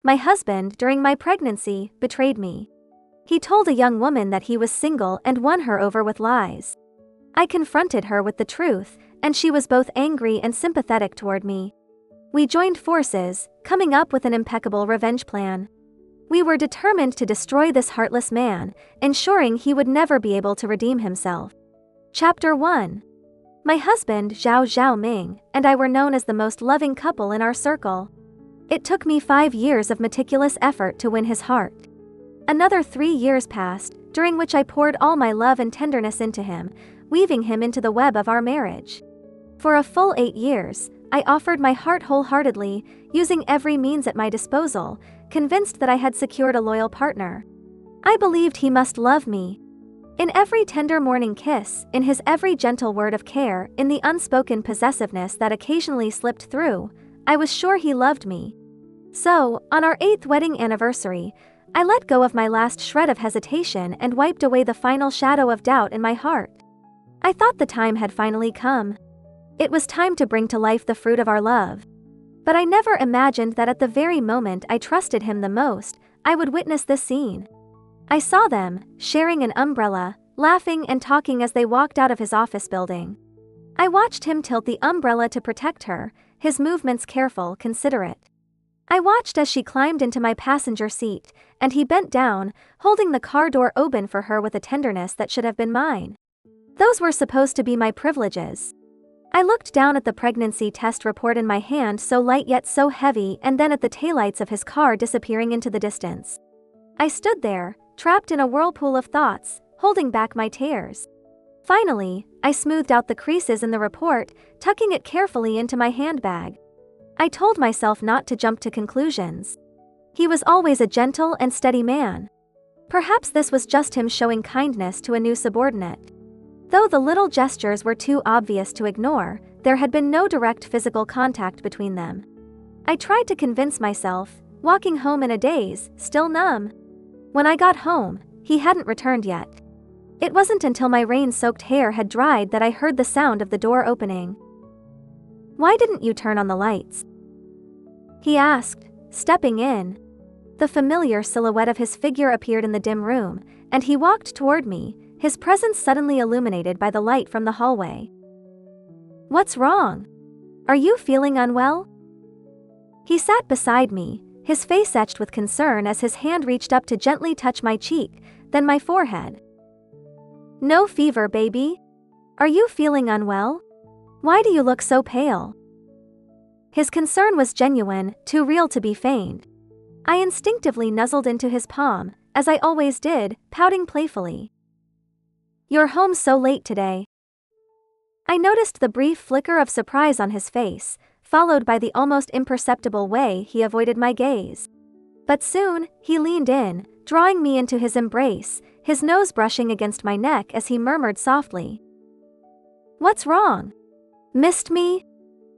My husband, during my pregnancy, betrayed me. He told a young woman that he was single and won her over with lies. I confronted her with the truth, and she was both angry and sympathetic toward me. We joined forces, coming up with an impeccable revenge plan. We were determined to destroy this heartless man, ensuring he would never be able to redeem himself. Chapter 1. My husband, Zhao Ming, and I were known as the most loving couple in our circle. It took me 5 years of meticulous effort to win his heart. Another 3 years passed, during which I poured all my love and tenderness into him, weaving him into the web of our marriage. For a full 8 years, I offered my heart wholeheartedly, using every means at my disposal, convinced that I had secured a loyal partner. I believed he must love me. In every tender morning kiss, in his every gentle word of care, in the unspoken possessiveness that occasionally slipped through, I was sure he loved me. So, on our 8th wedding anniversary, I let go of my last shred of hesitation and wiped away the final shadow of doubt in my heart. I thought the time had finally come. It was time to bring to life the fruit of our love. But I never imagined that at the very moment I trusted him the most, I would witness this scene. I saw them, sharing an umbrella, laughing and talking as they walked out of his office building. I watched him tilt the umbrella to protect her, his movements careful, considerate. I watched as she climbed into my passenger seat, and he bent down, holding the car door open for her with a tenderness that should have been mine. Those were supposed to be my privileges. I looked down at the pregnancy test report in my hand, so light yet so heavy, and then at the taillights of his car disappearing into the distance. I stood there, trapped in a whirlpool of thoughts, holding back my tears. Finally, I smoothed out the creases in the report, tucking it carefully into my handbag. I told myself not to jump to conclusions. He was always a gentle and steady man. Perhaps this was just him showing kindness to a new subordinate. Though the little gestures were too obvious to ignore, there had been no direct physical contact between them. I tried to convince myself, walking home in a daze, still numb. When I got home, he hadn't returned yet. It wasn't until my rain-soaked hair had dried that I heard the sound of the door opening. "Why didn't you turn on the lights?" he asked, stepping in. The familiar silhouette of his figure appeared in the dim room, and he walked toward me, his presence suddenly illuminated by the light from the hallway. "What's wrong? Are you feeling unwell?" He sat beside me, his face etched with concern as his hand reached up to gently touch my cheek, then my forehead. "No fever, baby. Are you feeling unwell? Why do you look so pale?" His concern was genuine, too real to be feigned. I instinctively nuzzled into his palm, as I always did, pouting playfully. "You're home so late today." I noticed the brief flicker of surprise on his face, followed by the almost imperceptible way he avoided my gaze. But soon, he leaned in, drawing me into his embrace, his nose brushing against my neck as he murmured softly. "What's wrong? Missed me?"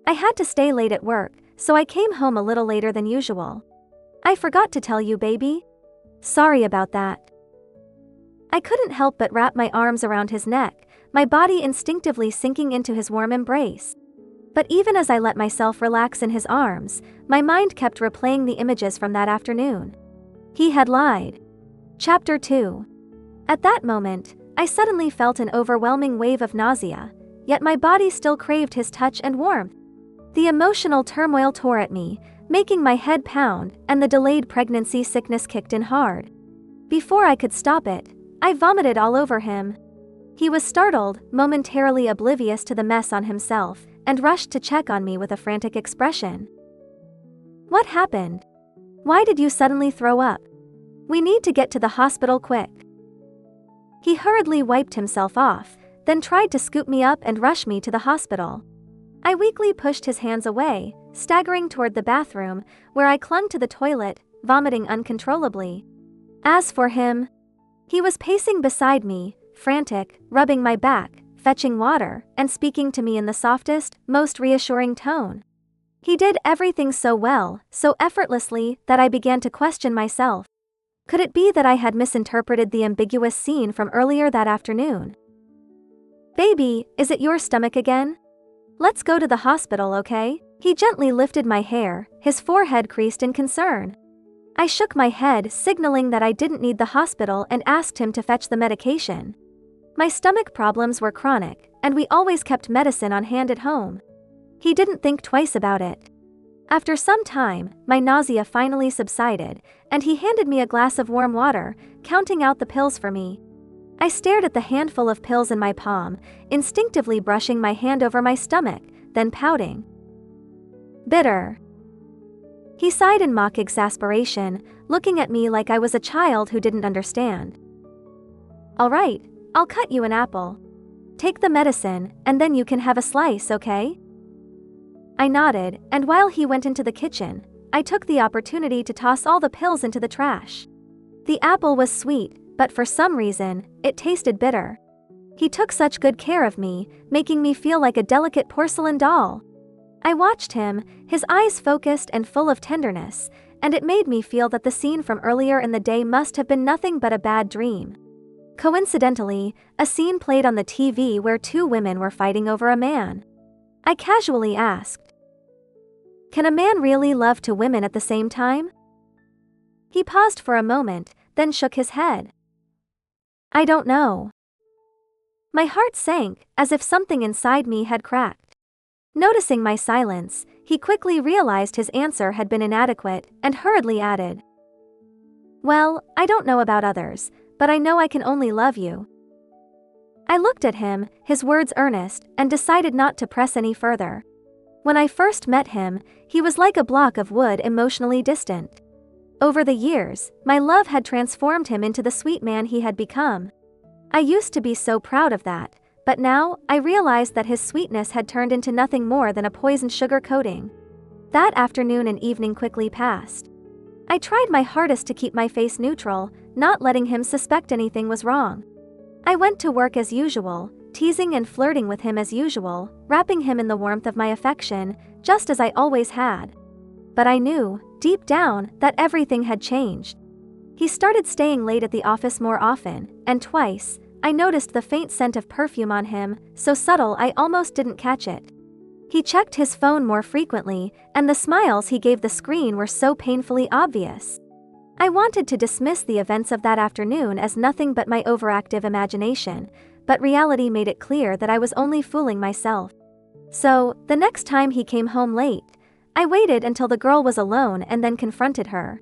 I had to stay late at work, so I came home a little later than usual. "I forgot to tell you, baby. Sorry about that." I couldn't help but wrap my arms around his neck, my body instinctively sinking into his warm embrace. But even as I let myself relax in his arms, my mind kept replaying the images from that afternoon. He had lied. Chapter 2. At that moment, I suddenly felt an overwhelming wave of nausea, yet my body still craved his touch and warmth. The emotional turmoil tore at me, making my head pound, and the delayed pregnancy sickness kicked in hard. Before I could stop it, I vomited all over him. He was startled, momentarily oblivious to the mess on himself, and rushed to check on me with a frantic expression. "What happened? Why did you suddenly throw up? We need to get to the hospital quick." He hurriedly wiped himself off, then tried to scoop me up and rush me to the hospital. I weakly pushed his hands away, staggering toward the bathroom, where I clung to the toilet, vomiting uncontrollably. As for him, he was pacing beside me, frantic, rubbing my back, fetching water, and speaking to me in the softest, most reassuring tone. He did everything so well, so effortlessly, that I began to question myself. Could it be that I had misinterpreted the ambiguous scene from earlier that afternoon? "Baby, is it your stomach again? Let's go to the hospital, okay?" He gently lifted my hair, his forehead creased in concern. I shook my head, signaling that I didn't need the hospital, and asked him to fetch the medication. My stomach problems were chronic, and we always kept medicine on hand at home. He didn't think twice about it. After some time, my nausea finally subsided, and he handed me a glass of warm water, counting out the pills for me. I stared at the handful of pills in my palm, instinctively brushing my hand over my stomach, then pouting. Bitter. He sighed in mock exasperation, looking at me like I was a child who didn't understand. All right, I'll cut you an apple. Take the medicine, and then you can have a slice, okay? I nodded, and while he went into the kitchen, I took the opportunity to toss all the pills into the trash. The apple was sweet, but for some reason, it tasted bitter. He took such good care of me, making me feel like a delicate porcelain doll. I watched him, his eyes focused and full of tenderness, and it made me feel that the scene from earlier in the day must have been nothing but a bad dream. Coincidentally, a scene played on the TV where two women were fighting over a man. I casually asked, "Can a man really love two women at the same time?" He paused for a moment, then shook his head. "I don't know." My heart sank, as if something inside me had cracked. Noticing my silence, he quickly realized his answer had been inadequate, and hurriedly added, "Well, I don't know about others, but I know I can only love you." I looked at him, his words earnest, and decided not to press any further. When I first met him, he was like a block of wood, emotionally distant. Over the years, my love had transformed him into the sweet man he had become. I used to be so proud of that, but now I realized that his sweetness had turned into nothing more than a poisoned sugar coating. That afternoon and evening quickly passed. I tried my hardest to keep my face neutral, not letting him suspect anything was wrong. I went to work as usual, teasing and flirting with him as usual, wrapping him in the warmth of my affection, just as I always had. But I knew, deep down, that everything had changed. He started staying late at the office more often, and twice, I noticed the faint scent of perfume on him, so subtle I almost didn't catch it. He checked his phone more frequently, and the smiles he gave the screen were so painfully obvious. I wanted to dismiss the events of that afternoon as nothing but my overactive imagination, but reality made it clear that I was only fooling myself. So, the next time he came home late, I waited until the girl was alone and then confronted her.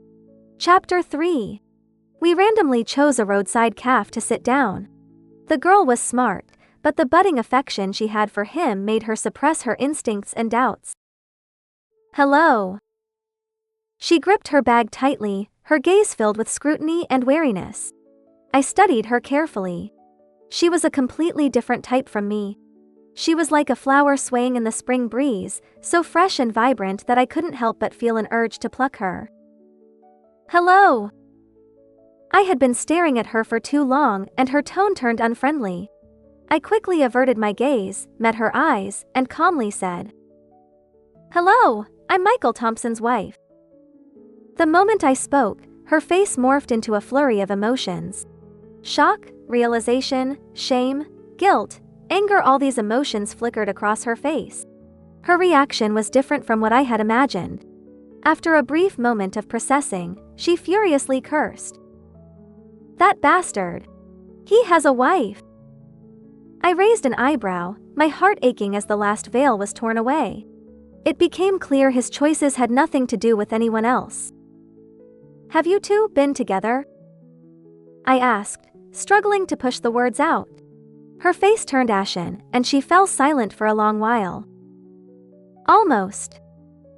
Chapter 3. We randomly chose a roadside cafe to sit down. The girl was smart, but the budding affection she had for him made her suppress her instincts and doubts. "Hello." She gripped her bag tightly, her gaze filled with scrutiny and wariness. I studied her carefully. She was a completely different type from me. She was like a flower swaying in the spring breeze, so fresh and vibrant that I couldn't help but feel an urge to pluck her. "Hello." I had been staring at her for too long, and her tone turned unfriendly. I quickly averted my gaze, met her eyes, and calmly said, "Hello, I'm Michael Thompson's wife." The moment I spoke, her face morphed into a flurry of emotions. Shock, realization, shame, guilt, anger, all these emotions flickered across her face. Her reaction was different from what I had imagined. After a brief moment of processing, she furiously cursed. "That bastard! He has a wife!" I raised an eyebrow, my heart aching as the last veil was torn away. It became clear his choices had nothing to do with anyone else. "Have you two been together?" I asked, struggling to push the words out. Her face turned ashen, and she fell silent for a long while. "Almost.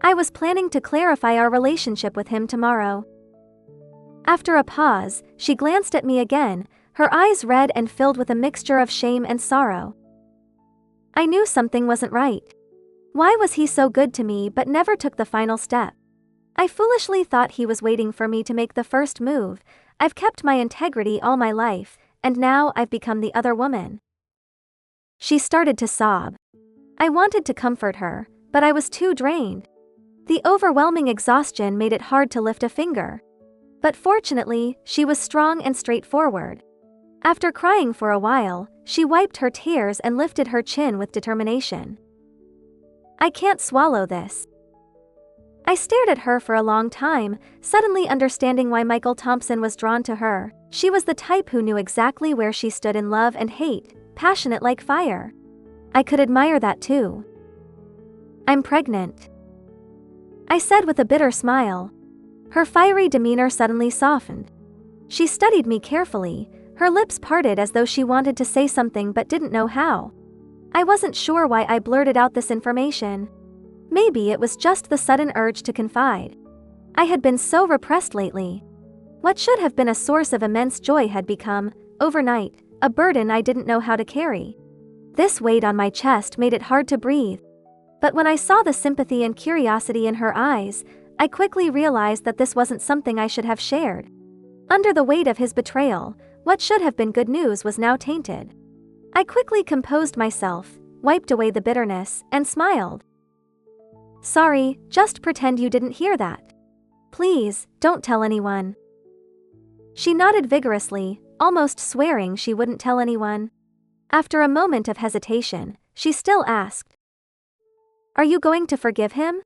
I was planning to clarify our relationship with him tomorrow." After a pause, she glanced at me again, her eyes red and filled with a mixture of shame and sorrow. I knew something wasn't right. Why was he so good to me but never took the final step? I foolishly thought he was waiting for me to make the first move. I've kept my integrity all my life, and now I've become the other woman. She started to sob. I wanted to comfort her, but I was too drained. The overwhelming exhaustion made it hard to lift a finger. But fortunately, she was strong and straightforward. After crying for a while, she wiped her tears and lifted her chin with determination. "I can't swallow this." I stared at her for a long time, suddenly understanding why Michael Thompson was drawn to her. She was the type who knew exactly where she stood in love and hate, passionate like fire. I could admire that too. "I'm pregnant," I said with a bitter smile. Her fiery demeanor suddenly softened. She studied me carefully, her lips parted as though she wanted to say something but didn't know how. I wasn't sure why I blurted out this information. Maybe it was just the sudden urge to confide. I had been so repressed lately. What should have been a source of immense joy had become, overnight, a burden I didn't know how to carry. This weight on my chest made it hard to breathe. But when I saw the sympathy and curiosity in her eyes, I quickly realized that this wasn't something I should have shared. Under the weight of his betrayal, what should have been good news was now tainted. I quickly composed myself, wiped away the bitterness, and smiled. "Sorry, just pretend you didn't hear that. Please, don't tell anyone." She nodded vigorously, almost swearing she wouldn't tell anyone. After a moment of hesitation, she still asked, "Are you going to forgive him?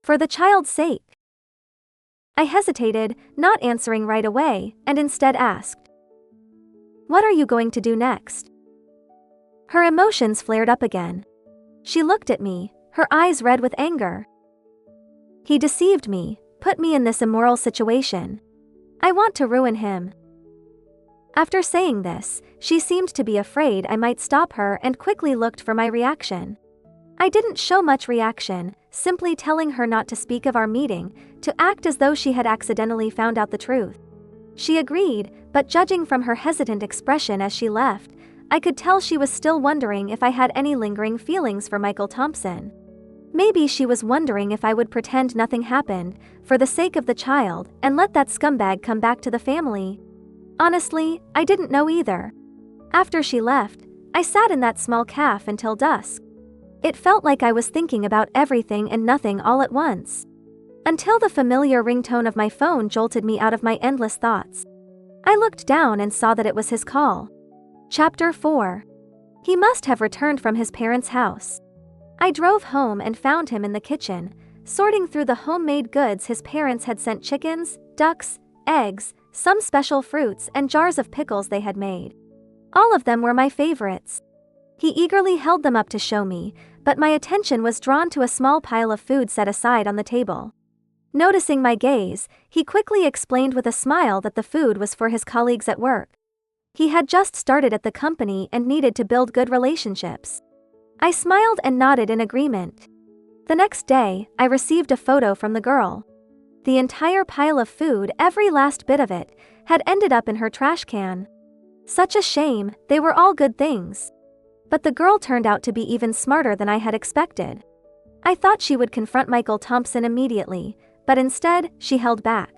For the child's sake?" I hesitated, not answering right away, and instead asked, "What are you going to do next?" Her emotions flared up again. She looked at me, her eyes red with anger. "He deceived me, put me in this immoral situation. I want to ruin him." After saying this, she seemed to be afraid I might stop her and quickly looked for my reaction. I didn't show much reaction, simply telling her not to speak of our meeting, to act as though she had accidentally found out the truth. She agreed, but judging from her hesitant expression as she left, I could tell she was still wondering if I had any lingering feelings for Michael Thompson. Maybe she was wondering if I would pretend nothing happened, for the sake of the child, and let that scumbag come back to the family. Honestly, I didn't know either. After she left, I sat in that small cafe until dusk. It felt like I was thinking about everything and nothing all at once. Until the familiar ringtone of my phone jolted me out of my endless thoughts. I looked down and saw that it was his call. Chapter 4. He must have returned from his parents' house. I drove home and found him in the kitchen, sorting through the homemade goods his parents had sent: chickens, ducks, eggs, some special fruits, and jars of pickles they had made. All of them were my favorites. He eagerly held them up to show me, but my attention was drawn to a small pile of food set aside on the table. Noticing my gaze, he quickly explained with a smile that the food was for his colleagues at work. He had just started at the company and needed to build good relationships. I smiled and nodded in agreement. The next day, I received a photo from the girl. The entire pile of food, every last bit of it, had ended up in her trash can. Such a shame, they were all good things. But the girl turned out to be even smarter than I had expected. I thought she would confront Michael Thompson immediately, but instead, she held back.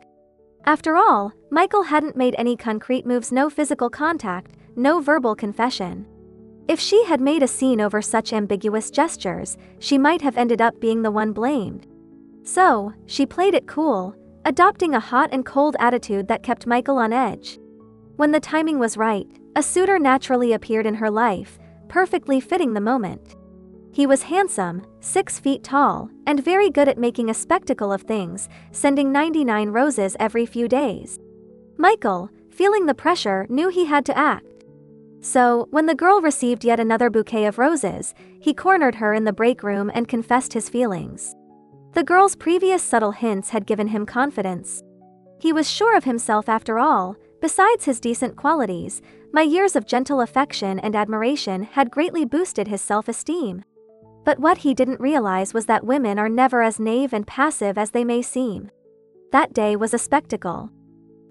After all, Michael hadn't made any concrete moves, no physical contact, no verbal confession. If she had made a scene over such ambiguous gestures, she might have ended up being the one blamed. So, she played it cool, adopting a hot and cold attitude that kept Michael on edge. When the timing was right, a suitor naturally appeared in her life, perfectly fitting the moment. He was handsome, 6 feet tall, and very good at making a spectacle of things, sending 99 roses every few days. Michael, feeling the pressure, knew he had to act. So, when the girl received yet another bouquet of roses, he cornered her in the break room and confessed his feelings. The girl's previous subtle hints had given him confidence. He was sure of himself after all. Besides his decent qualities, my years of gentle affection and admiration had greatly boosted his self-esteem. But what he didn't realize was that women are never as naive and passive as they may seem. That day was a spectacle.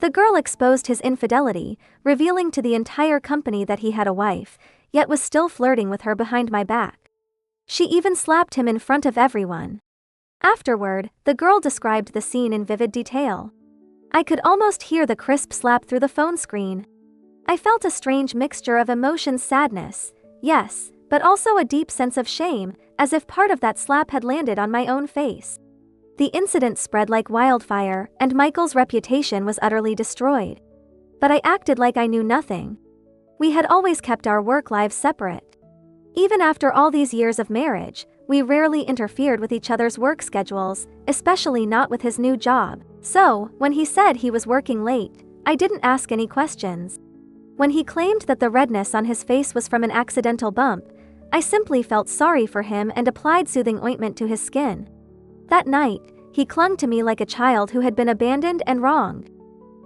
The girl exposed his infidelity, revealing to the entire company that he had a wife, yet was still flirting with her behind my back. She even slapped him in front of everyone. Afterward, the girl described the scene in vivid detail. I could almost hear the crisp slap through the phone screen. I felt a strange mixture of emotions: sadness, yes, but also a deep sense of shame, as if part of that slap had landed on my own face. The incident spread like wildfire, and Michael's reputation was utterly destroyed. But I acted like I knew nothing. We had always kept our work lives separate. Even after all these years of marriage, we rarely interfered with each other's work schedules, especially not with his new job. So, when he said he was working late, I didn't ask any questions. When he claimed that the redness on his face was from an accidental bump, I simply felt sorry for him and applied soothing ointment to his skin. That night, he clung to me like a child who had been abandoned and wronged.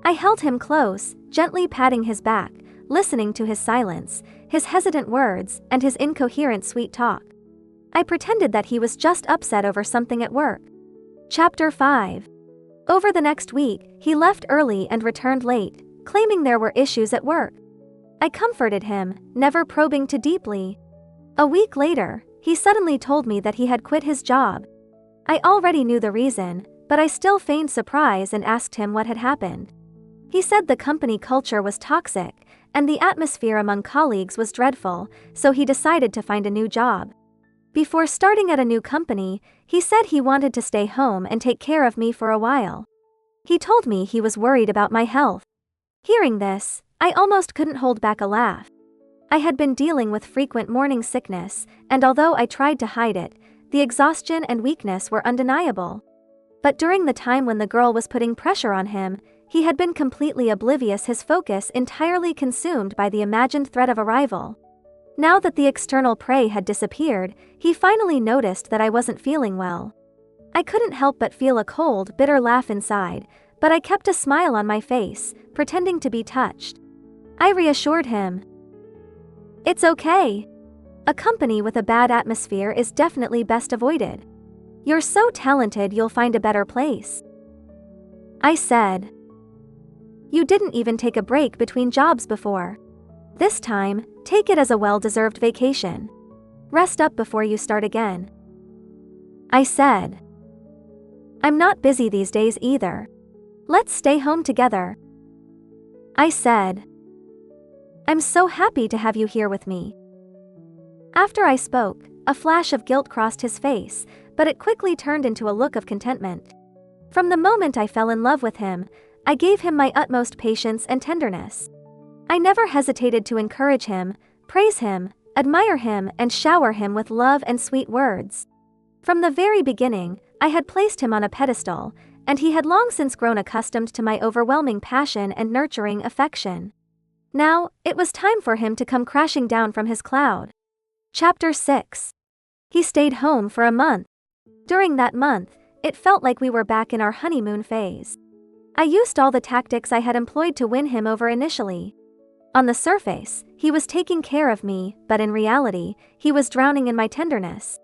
I held him close, gently patting his back, listening to his silence, his hesitant words, and his incoherent sweet talk. I pretended that he was just upset over something at work. Chapter 5. Over the next week, he left early and returned late, claiming there were issues at work. I comforted him, never probing too deeply. A week later, he suddenly told me that he had quit his job. I already knew the reason, but I still feigned surprise and asked him what had happened. He said the company culture was toxic, and the atmosphere among colleagues was dreadful, so he decided to find a new job. Before starting at a new company, he said he wanted to stay home and take care of me for a while. He told me he was worried about my health. Hearing this, I almost couldn't hold back a laugh. I had been dealing with frequent morning sickness, and although I tried to hide it, the exhaustion and weakness were undeniable. But during the time when the girl was putting pressure on him, he had been completely oblivious, his focus entirely consumed by the imagined threat of arrival. Now that the external prey had disappeared, he finally noticed that I wasn't feeling well. I couldn't help but feel a cold, bitter laugh inside, but I kept a smile on my face, pretending to be touched. I reassured him. It's okay. A company with a bad atmosphere is definitely best avoided. You're so talented, you'll find a better place. I said. You didn't even take a break between jobs before. This time, take it as a well-deserved vacation. Rest up before you start again. I said. I'm not busy these days either. Let's stay home together. I said. I'm so happy to have you here with me. After I spoke, a flash of guilt crossed his face, but it quickly turned into a look of contentment. From the moment I fell in love with him, I gave him my utmost patience and tenderness. I never hesitated to encourage him, praise him, admire him, and shower him with love and sweet words. From the very beginning, I had placed him on a pedestal, and he had long since grown accustomed to my overwhelming passion and nurturing affection. Now, it was time for him to come crashing down from his cloud. Chapter 6. He stayed home for a month. During that month, it felt like we were back in our honeymoon phase. I used all the tactics I had employed to win him over initially. On the surface, he was taking care of me, but in reality, he was drowning in my tenderness.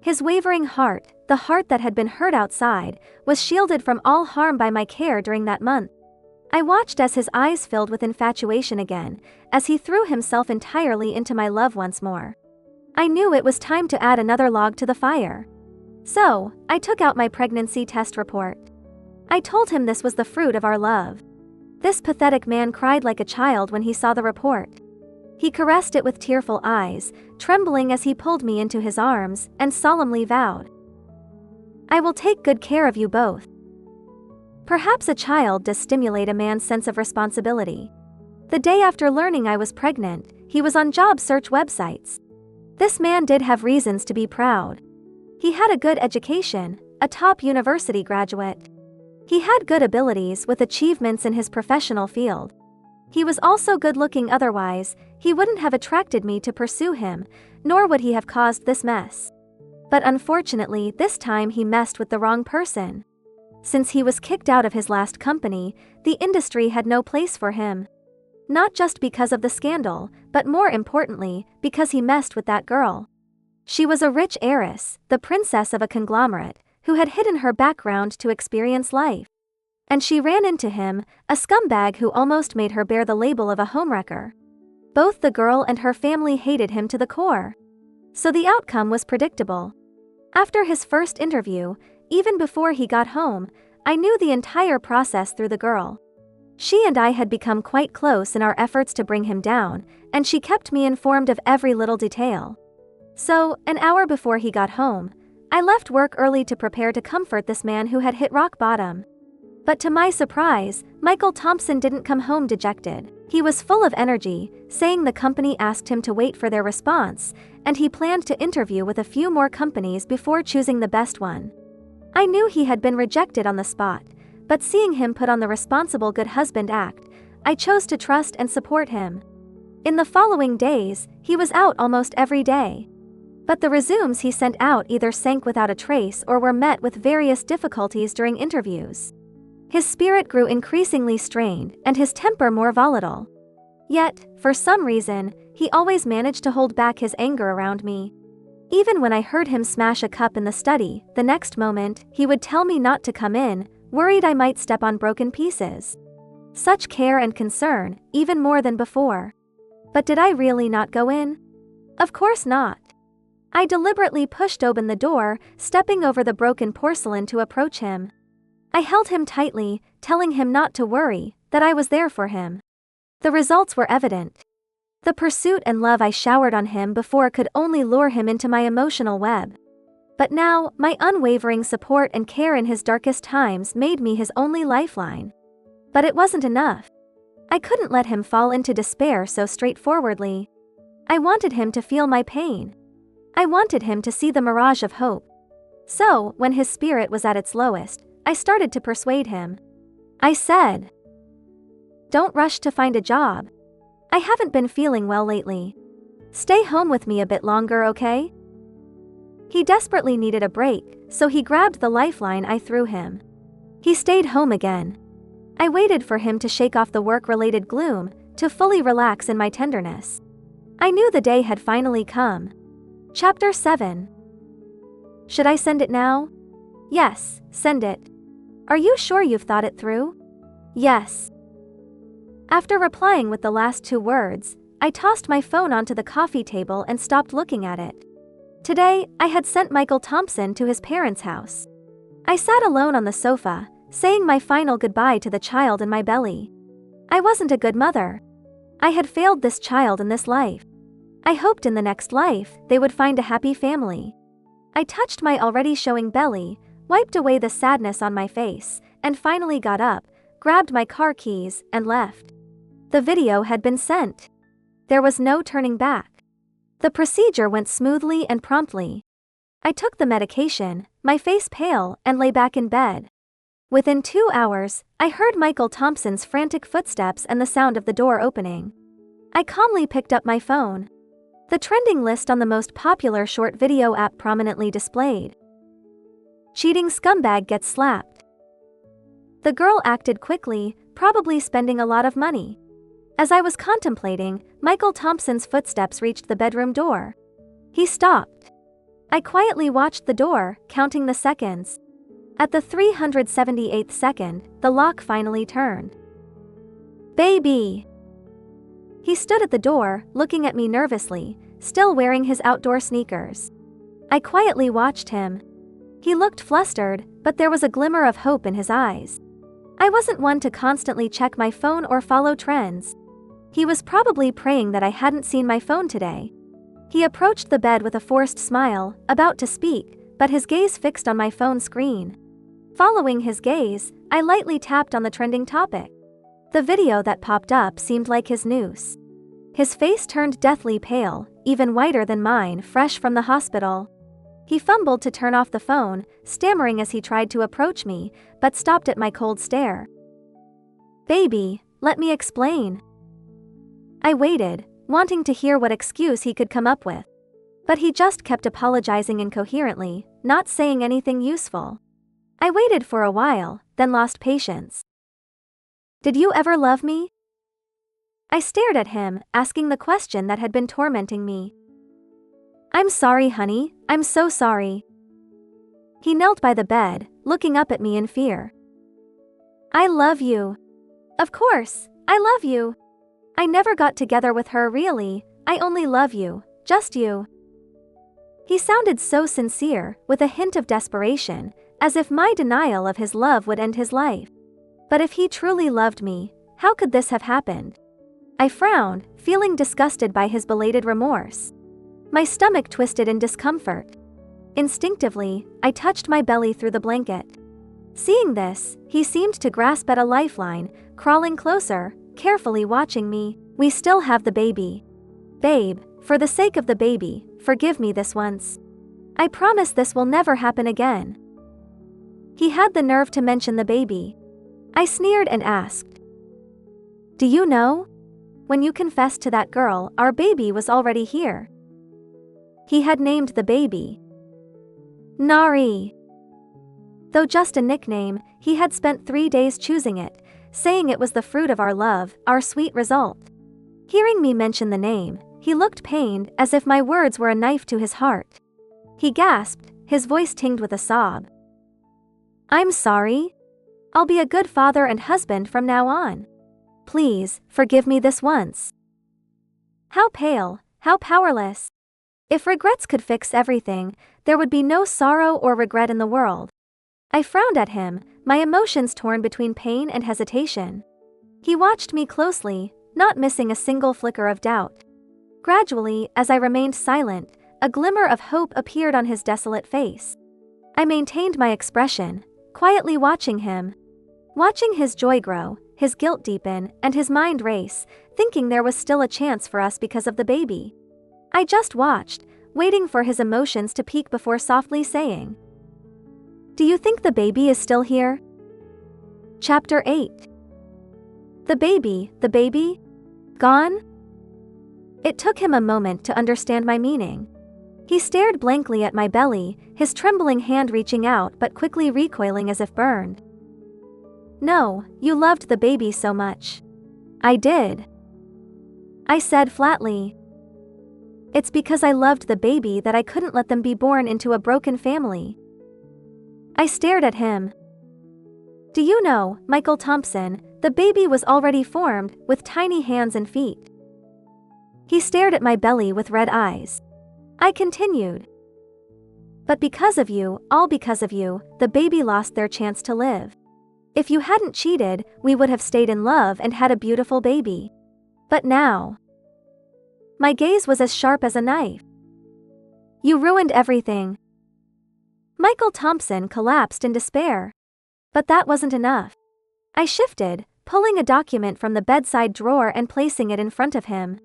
His wavering heart, the heart that had been hurt outside, was shielded from all harm by my care during that month. I watched as his eyes filled with infatuation again, as he threw himself entirely into my love once more. I knew it was time to add another log to the fire. So, I took out my pregnancy test report. I told him this was the fruit of our love. This pathetic man cried like a child when he saw the report. He caressed it with tearful eyes, trembling as he pulled me into his arms, and solemnly vowed, I will take good care of you both. Perhaps a child does stimulate a man's sense of responsibility. The day after learning I was pregnant, he was on job search websites. This man did have reasons to be proud. He had a good education, a top university graduate. He had good abilities with achievements in his professional field. He was also good-looking, otherwise, he wouldn't have attracted me to pursue him, nor would he have caused this mess. But unfortunately, this time he messed with the wrong person. Since he was kicked out of his last company, the industry had no place for him. Not just because of the scandal, but more importantly, because he messed with that girl. She was a rich heiress, the princess of a conglomerate, who had hidden her background to experience life. And she ran into him, a scumbag who almost made her bear the label of a homewrecker. Both the girl and her family hated him to the core. So the outcome was predictable. After his first interview, even before he got home, I knew the entire process through the girl. She and I had become quite close in our efforts to bring him down, and she kept me informed of every little detail. So, an hour before he got home, I left work early to prepare to comfort this man who had hit rock bottom. But to my surprise, Michael Thompson didn't come home dejected. He was full of energy, saying the company asked him to wait for their response, and he planned to interview with a few more companies before choosing the best one. I knew he had been rejected on the spot, but seeing him put on the responsible good husband act, I chose to trust and support him. In the following days, he was out almost every day. But the resumes he sent out either sank without a trace or were met with various difficulties during interviews. His spirit grew increasingly strained and his temper more volatile. Yet, for some reason, he always managed to hold back his anger around me. Even when I heard him smash a cup in the study, the next moment, he would tell me not to come in, worried I might step on broken pieces. Such care and concern, even more than before. But did I really not go in? Of course not. I deliberately pushed open the door, stepping over the broken porcelain to approach him. I held him tightly, telling him not to worry, that I was there for him. The results were evident. The pursuit and love I showered on him before could only lure him into my emotional web. But now, my unwavering support and care in his darkest times made me his only lifeline. But it wasn't enough. I couldn't let him fall into despair so straightforwardly. I wanted him to feel my pain. I wanted him to see the mirage of hope. So, when his spirit was at its lowest, I started to persuade him. I said, "Don't rush to find a job. I haven't been feeling well lately. Stay home with me a bit longer, okay?" He desperately needed a break, so he grabbed the lifeline I threw him. He stayed home again. I waited for him to shake off the work-related gloom, to fully relax in my tenderness. I knew the day had finally come. Chapter 7. Should I send it now? Yes, send it. Are you sure you've thought it through? Yes. After replying with the last two words, I tossed my phone onto the coffee table and stopped looking at it. Today, I had sent Michael Thompson to his parents' house. I sat alone on the sofa, saying my final goodbye to the child in my belly. I wasn't a good mother. I had failed this child in this life. I hoped in the next life, they would find a happy family. I touched my already showing belly, wiped away the sadness on my face, and finally got up, grabbed my car keys, and left. The video had been sent. There was no turning back. The procedure went smoothly and promptly. I took the medication, my face pale, and lay back in bed. Within 2 hours, I heard Michael Thompson's frantic footsteps and the sound of the door opening. I calmly picked up my phone. The trending list on the most popular short video app prominently displayed. Cheating scumbag gets slapped. The girl acted quickly, probably spending a lot of money. As I was contemplating, Michael Thompson's footsteps reached the bedroom door. He stopped. I quietly watched the door, counting the seconds. At the 378th second, the lock finally turned. "Baby!" He stood at the door, looking at me nervously, still wearing his outdoor sneakers. I quietly watched him. He looked flustered, but there was a glimmer of hope in his eyes. I wasn't one to constantly check my phone or follow trends. He was probably praying that I hadn't seen my phone today. He approached the bed with a forced smile, about to speak, but his gaze fixed on my phone screen. Following his gaze, I lightly tapped on the trending topic. The video that popped up seemed like his noose. His face turned deathly pale, even whiter than mine, fresh from the hospital. He fumbled to turn off the phone, stammering as he tried to approach me, but stopped at my cold stare. "Baby, let me explain." I waited, wanting to hear what excuse he could come up with. But he just kept apologizing incoherently, not saying anything useful. I waited for a while, then lost patience. "Did you ever love me?" I stared at him, asking the question that had been tormenting me. "I'm sorry, honey, I'm so sorry." He knelt by the bed, looking up at me in fear. "I love you. Of course, I love you. I never got together with her really, I only love you, just you." He sounded so sincere, with a hint of desperation, as if my denial of his love would end his life. But if he truly loved me, how could this have happened? I frowned, feeling disgusted by his belated remorse. My stomach twisted in discomfort. Instinctively, I touched my belly through the blanket. Seeing this, he seemed to grasp at a lifeline, crawling closer, carefully watching me. "We still have the baby. Babe, for the sake of the baby, forgive me this once. I promise this will never happen again." He had the nerve to mention the baby. I sneered and asked, "Do you know? When you confessed to that girl, our baby was already here." He had named the baby Nari. Though just a nickname, he had spent 3 days choosing it, saying it was the fruit of our love, our sweet result. Hearing me mention the name, he looked pained, as if my words were a knife to his heart. He gasped, his voice tinged with a sob. "I'm sorry. I'll be a good father and husband from now on. Please, forgive me this once." How pale, how powerless. If regrets could fix everything, there would be no sorrow or regret in the world. I frowned at him, my emotions torn between pain and hesitation. He watched me closely, not missing a single flicker of doubt. Gradually, as I remained silent, a glimmer of hope appeared on his desolate face. I maintained my expression, quietly watching him. Watching his joy grow, his guilt deepen, and his mind race, thinking there was still a chance for us because of the baby. I just watched, waiting for his emotions to peak before softly saying, "Do you think the baby is still here?" Chapter 8. The baby? Gone? It took him a moment to understand my meaning. He stared blankly at my belly, his trembling hand reaching out but quickly recoiling as if burned. "No, you loved the baby so much." "I did," I said flatly. "It's because I loved the baby that I couldn't let them be born into a broken family." I stared at him. "Do you know, Michael Thompson, the baby was already formed, with tiny hands and feet." He stared at my belly with red eyes. I continued. "But because of you, all because of you, the baby lost their chance to live. If you hadn't cheated, we would have stayed in love and had a beautiful baby. But now..." My gaze was as sharp as a knife. "You ruined everything." Michael Thompson collapsed in despair. But that wasn't enough. I shifted, pulling a document from the bedside drawer and placing it in front of him.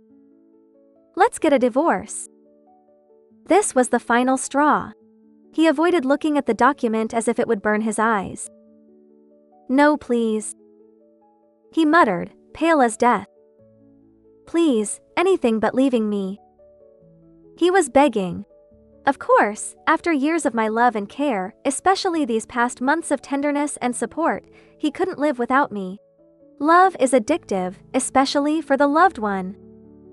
"Let's get a divorce." This was the final straw. He avoided looking at the document as if it would burn his eyes. "No, please," he muttered, pale as death. "Please, anything but leaving me." He was begging. Of course, after years of my love and care, especially these past months of tenderness and support, he couldn't live without me. Love is addictive, especially for the loved one.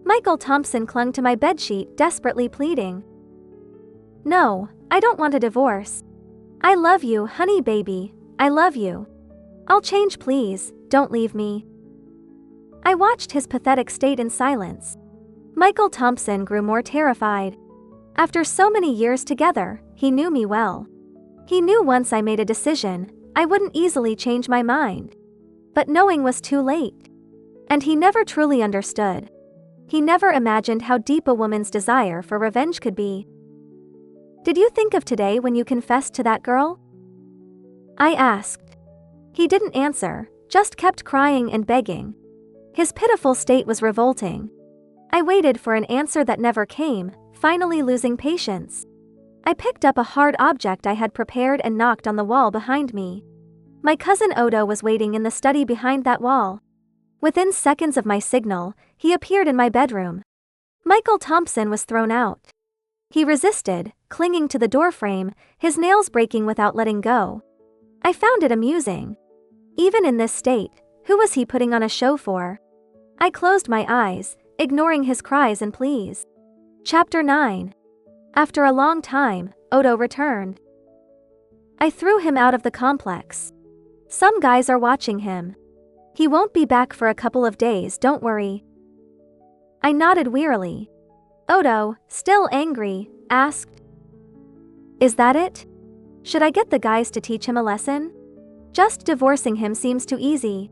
Michael Thompson clung to my bedsheet, desperately pleading. "No, I don't want a divorce. I love you, honey baby, I love you. I'll change, please, don't leave me." I watched his pathetic state in silence. Michael Thompson grew more terrified. After so many years together, he knew me well. He knew once I made a decision, I wouldn't easily change my mind. But knowing was too late. And he never truly understood. He never imagined how deep a woman's desire for revenge could be. "Did you think of today when you confessed to that girl?" I asked. He didn't answer, just kept crying and begging. His pitiful state was revolting. I waited for an answer that never came, finally losing patience. I picked up a hard object I had prepared and knocked on the wall behind me. My cousin Odo was waiting in the study behind that wall. Within seconds of my signal, he appeared in my bedroom. Michael Thompson was thrown out. He resisted, clinging to the doorframe, his nails breaking without letting go. I found it amusing. Even in this state, who was he putting on a show for? I closed my eyes, ignoring his cries and pleas. Chapter 9. After a long time, Odo returned. I threw him out of the complex. "Some guys are watching him. He won't be back for a couple of days, don't worry." I nodded wearily. Odo, still angry, asked, "Is that it? Should I get the guys to teach him a lesson? Just divorcing him seems too easy."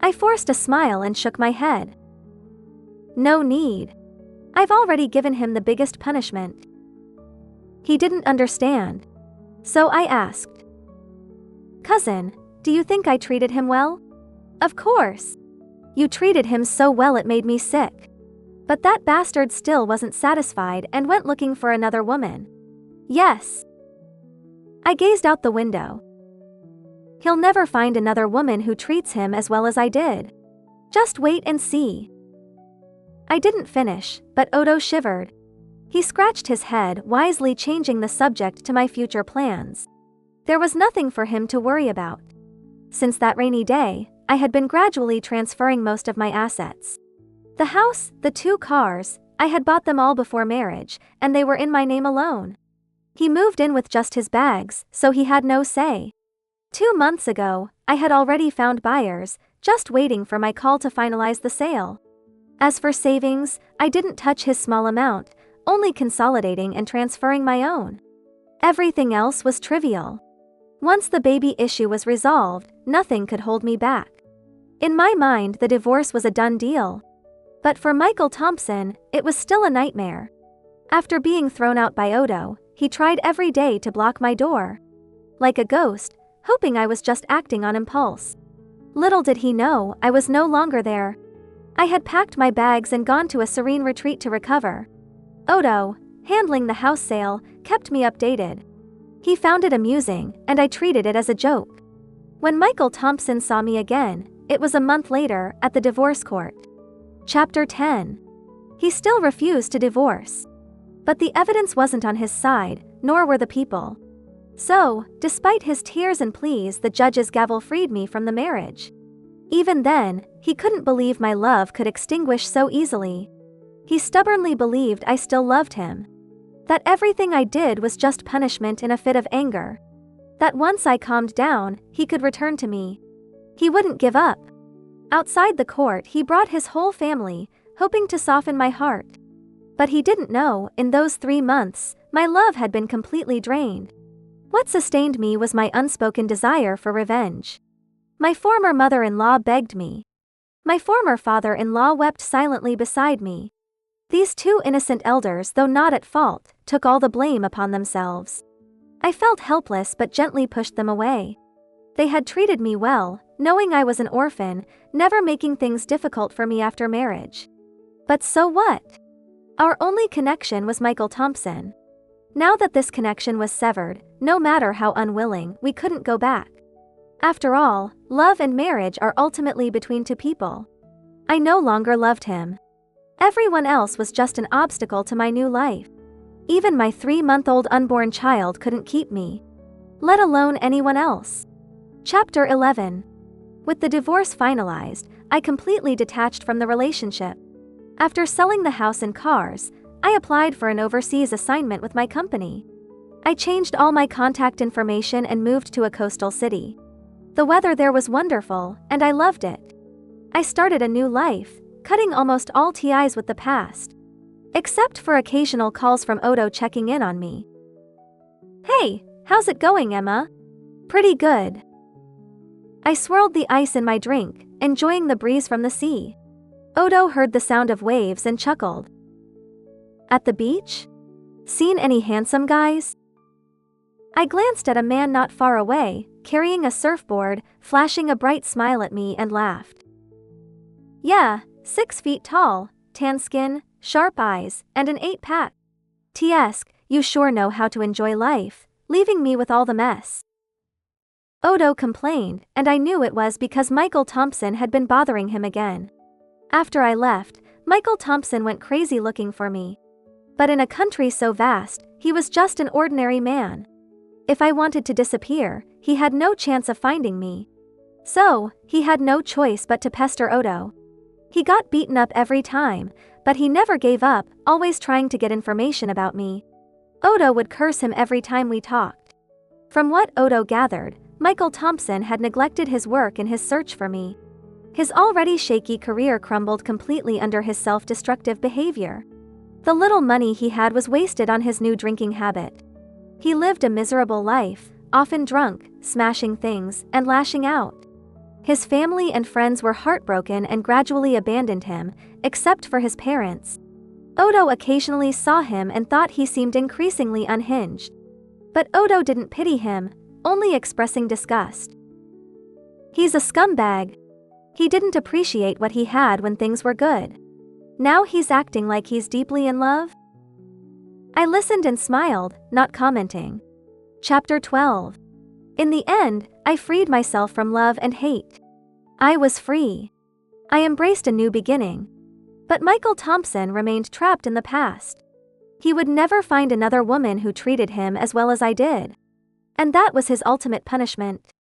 I forced a smile and shook my head. "No need. I've already given him the biggest punishment." He didn't understand. So I asked, Cousin, do you think I treated him well? Of course. You treated him so well it made me sick. But that bastard still wasn't satisfied and went looking for another woman. Yes. I gazed out the window. He'll never find another woman who treats him as well as I did. Just wait and see. I didn't finish, but Odo shivered. He scratched his head, wisely changing the subject to my future plans. There was nothing for him to worry about. Since that rainy day, I had been gradually transferring most of my assets. The house, the 2 cars, I had bought them all before marriage, and they were in my name alone. He moved in with just his bags, so he had no say. 2 months ago, I had already found buyers, just waiting for my call to finalize the sale. As for savings, I didn't touch his small amount, only consolidating and transferring my own. Everything else was trivial. Once the baby issue was resolved, nothing could hold me back. In my mind, the divorce was a done deal. But for Michael Thompson, it was still a nightmare. After being thrown out by Odo, he tried every day to block my door. Like a ghost, hoping I was just acting on impulse. Little did he know, I was no longer there. I had packed my bags and gone to a serene retreat to recover. Odo, handling the house sale, kept me updated. He found it amusing, and I treated it as a joke. When Michael Thompson saw me again, it was a month later, at the divorce court. Chapter 10. He still refused to divorce. But the evidence wasn't on his side, nor were the people. So, despite his tears and pleas, the judge's gavel freed me from the marriage. Even then, he couldn't believe my love could extinguish so easily. He stubbornly believed I still loved him. That everything I did was just punishment in a fit of anger. That once I calmed down, he could return to me. He wouldn't give up. Outside the court, he brought his whole family, hoping to soften my heart. But he didn't know, in those 3 months, my love had been completely drained. What sustained me was my unspoken desire for revenge. My former mother-in-law begged me. My former father-in-law wept silently beside me. These 2 innocent elders, though not at fault, took all the blame upon themselves. I felt helpless but gently pushed them away. They had treated me well, knowing I was an orphan, never making things difficult for me after marriage. But so what? Our only connection was Michael Thompson. Now that this connection was severed, no matter how unwilling, we couldn't go back. After all, love and marriage are ultimately between 2 people. I no longer loved him. Everyone else was just an obstacle to my new life. Even my 3-month-old unborn child couldn't keep me. Let alone anyone else. Chapter 11. With the divorce finalized, I completely detached from the relationship. After selling the house and cars, I applied for an overseas assignment with my company. I changed all my contact information and moved to a coastal city. The weather there was wonderful, and I loved it. I started a new life, cutting almost all ties with the past. Except for occasional calls from Odo checking in on me. "Hey, how's it going, Emma?" "Pretty good." I swirled the ice in my drink, enjoying the breeze from the sea. Odo heard the sound of waves and chuckled. "At the beach? Seen any handsome guys?" I glanced at a man not far away, carrying a surfboard, flashing a bright smile at me, and laughed. "Yeah, 6 feet tall, tan skin, sharp eyes, and an 8-pack. Ts, you sure know how to enjoy life, leaving me with all the mess." Odo complained, and I knew it was because Michael Thompson had been bothering him again. After I left, Michael Thompson went crazy looking for me. But in a country so vast, he was just an ordinary man. If I wanted to disappear, he had no chance of finding me. So, he had no choice but to pester Odo. He got beaten up every time, but he never gave up, always trying to get information about me. Odo would curse him every time we talked. From what Odo gathered, Michael Thompson had neglected his work in his search for me. His already shaky career crumbled completely under his self-destructive behavior. The little money he had was wasted on his new drinking habit. He lived a miserable life, often drunk, smashing things, and lashing out. His family and friends were heartbroken and gradually abandoned him, except for his parents. Odo occasionally saw him and thought he seemed increasingly unhinged. But Odo didn't pity him, only expressing disgust. He's a scumbag. He didn't appreciate what he had when things were good. Now he's acting like he's deeply in love? I listened and smiled, not commenting. Chapter 12. In the end, I freed myself from love and hate. I was free. I embraced a new beginning. But Michael Thompson remained trapped in the past. He would never find another woman who treated him as well as I did. And that was his ultimate punishment.